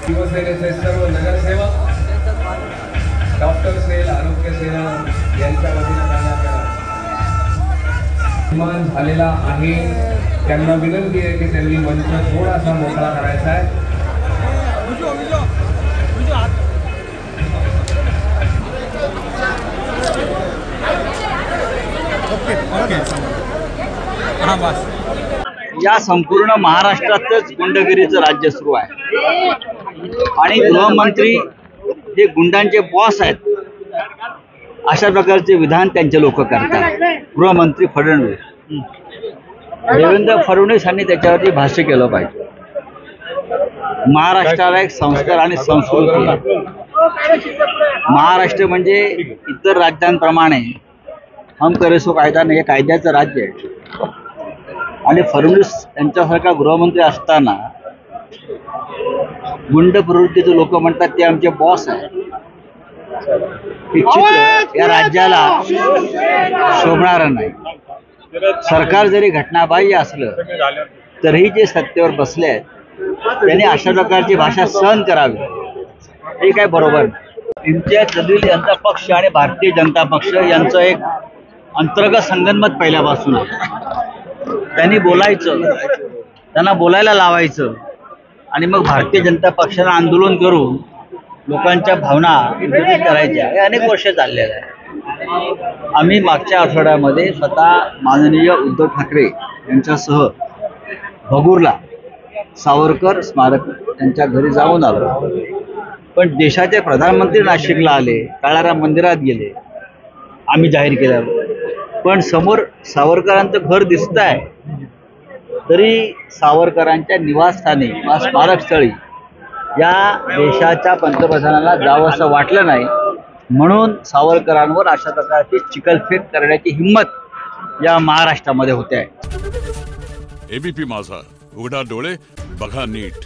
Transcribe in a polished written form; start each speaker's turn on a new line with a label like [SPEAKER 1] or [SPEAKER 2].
[SPEAKER 1] शिवसेनेचे सर्व नगरसेवक, डॉक्टर सेल, आरोग्य सेना यांच्या वतीने सन्मान झालेला आहे। त्यांना विनंती आहे की त्यांनी मंच थोडासा मोकळा करायचा आहे।
[SPEAKER 2] या संपूर्ण महाराष्ट्रातच गुंडगिरीचं राज्य सुरू आहे आणि गृहमंत्री हे गुंडांचे बॉस आहेत अशा प्रकारचे विधान त्यांचे लोक करतात। गृहमंत्री फडणवीस, देवेंद्र फडणवीस यांनी त्याच्यावरती भाष्य केलं पाहिजे। महाराष्ट्राला एक संस्कार आणि संस्कृती आहे। महाराष्ट्र म्हणजे इतर राज्यांप्रमाणे हम करे सो कायदा नाही, हे कायद्याचं राज्य आहे आणि फडणवीस यांच्यासारखा गृहमंत्री असताना गुंड प्रवृत्तीचे लोक म्हणतात ते आमचे बॉस आहेत। हे चित्र या राज्याला शोभणारं नाही। सरकार जरी घटनाबाह्य असलं तरीही जे सत्तेवर बसले आहेत त्यांनी अशा प्रकारची भाषा सहन करावी, हे काय बरोबर नाही। इम्तियाज जलील यांचा पक्ष आणि भारतीय जनता पक्ष यांचं एक अंतर्गत संगनमत पहिल्यापासून आहे। त्यांनी बोलायचं, त्यांना बोलायला लावायचं आणि मग भारतीय जनता पक्षानं आंदोलन करून लोकांच्या भावना विकसित करायच्या, हे अनेक वर्ष चाललेलं आहे। आम्ही मागच्या आठवड्यामध्ये स्वतः माननीय उद्धव ठाकरे यांच्यासह भगूरला सावरकर स्मारक त्यांच्या घरी जाऊन आलो, पण देशाचे प्रधानमंत्री नाशिकला आले, काळाराम मंदिरात गेले, आम्ही जाहीर केल्यावर पण समोर सावरकरांचं घर दिसत आहे तरी सावरकरांच्या निवासस्थानी किंवा स्मारकस्थळी या देशाच्या पंतप्रधानांना जावं असं वाटलं नाही, म्हणून सावरकरांवर अशा प्रकारची चिखलफेक करण्याची हिंमत या महाराष्ट्रामध्ये होते आहे।
[SPEAKER 3] एबीपी माझा, उघडा डोळे बघा नीट।